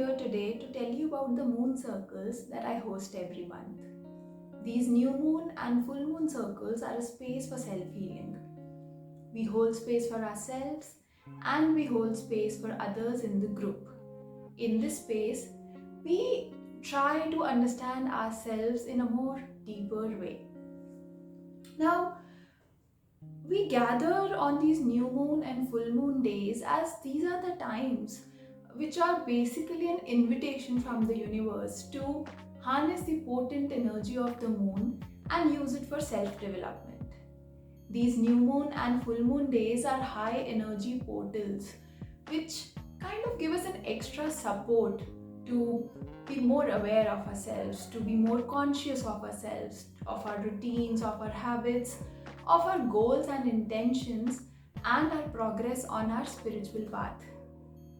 here today to tell you about the moon circles that I host every month. These new moon and full moon circles are a space for self healing. We hold space for ourselves and we hold space for others in the group. In this space, we try to understand ourselves in a more deeper way. Now, we gather on these new moon and full moon days as these are the times which are basically an invitation from the universe to harness the potent energy of the moon and use it for self development. These new moon and full moon days are high energy portals which kind of give us an extra support to be more aware of ourselves, to be more conscious of ourselves, of our routines, of our habits, of our goals and intentions, and our progress on our spiritual path.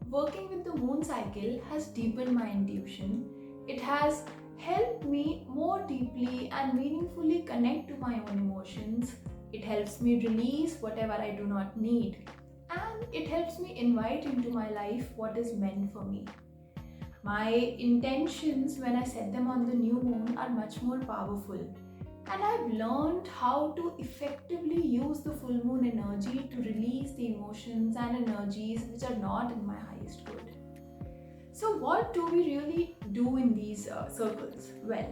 Working with the moon cycle has deepened my intuition. It has helped me more deeply and meaningfully connect to my own emotions. It helps me release whatever I do not need. And it helps me invite into my life what is meant for me. My intentions, when I set them on the new moon, are much more powerful. And I've learned how to effectively use the full moon energy to release the emotions and energies which are not in my highest good. So, what do we really do in these circles? Well,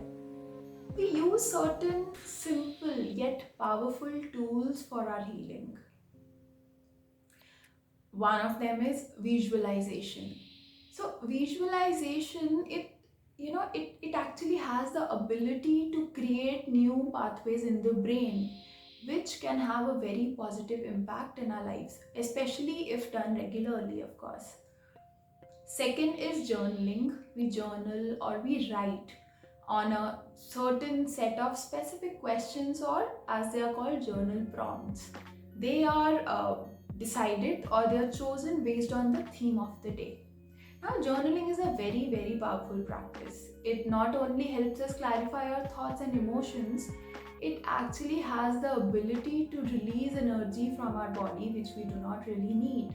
we use certain simple yet powerful tools for our healing. One of them is visualization. So visualization, it actually has the ability to create new pathways in the brain which can have a very positive impact in our lives, especially if done regularly, of course. Second is journaling. We journal or we write on a certain set of specific questions, or as they are called, journal prompts. They are decided or they are chosen based on the theme of the day. Now, journaling is a very, very powerful practice. It not only helps us clarify our thoughts and emotions, it actually has the ability to release energy from our body which we do not really need.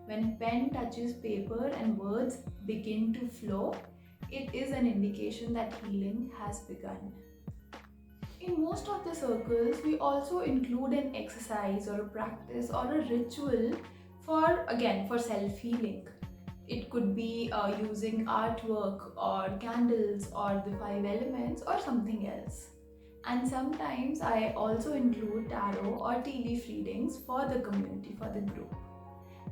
When pen touches paper and words begin to flow, it is an indication that healing has begun. In most of the circles, we also include an exercise or a practice or a ritual for self healing. It could be using artwork or candles or the five elements or something else. And sometimes I also include tarot or tea leaf readings for the community, for the group.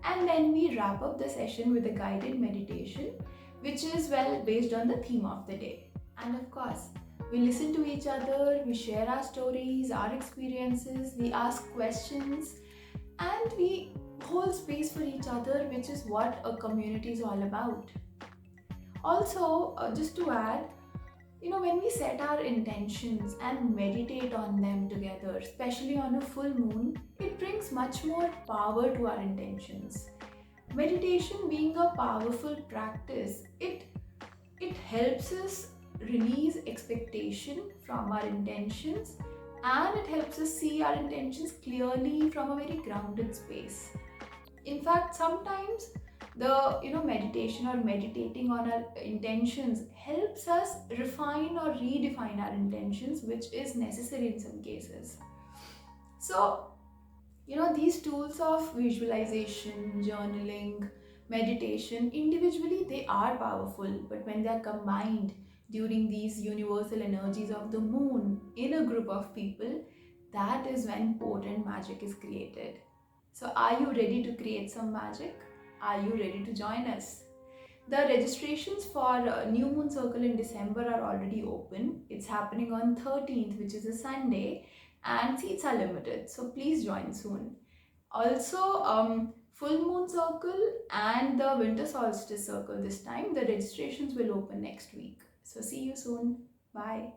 And then we wrap up the session with a guided meditation, which is well based on the theme of the day. And of course, we listen to each other, we share our stories, our experiences, we ask questions, and we hold space for each other, which is what a community is all about. Also, just to add, when we set our intentions and meditate on them together, especially on a full moon, it brings much more power to our intentions. Meditation being a powerful practice, it helps us release expectation from our intentions, and it helps us see our intentions clearly from a very grounded space. In fact, sometimes the meditation or meditating on our intentions helps us refine or redefine our intentions, which is necessary in some cases. So these tools of visualization, journaling, meditation, individually they are powerful, but when they are combined during these universal energies of the moon in a group of people, that is when potent magic is created. So, are you ready to create some magic? Are you ready to join us? The registrations for New Moon Circle in December are already open. It's happening on 13th, which is a Sunday, and seats are limited. So, please join soon. Also, Full Moon Circle and the Winter Solstice Circle this time, the registrations will open next week. So, see you soon. Bye.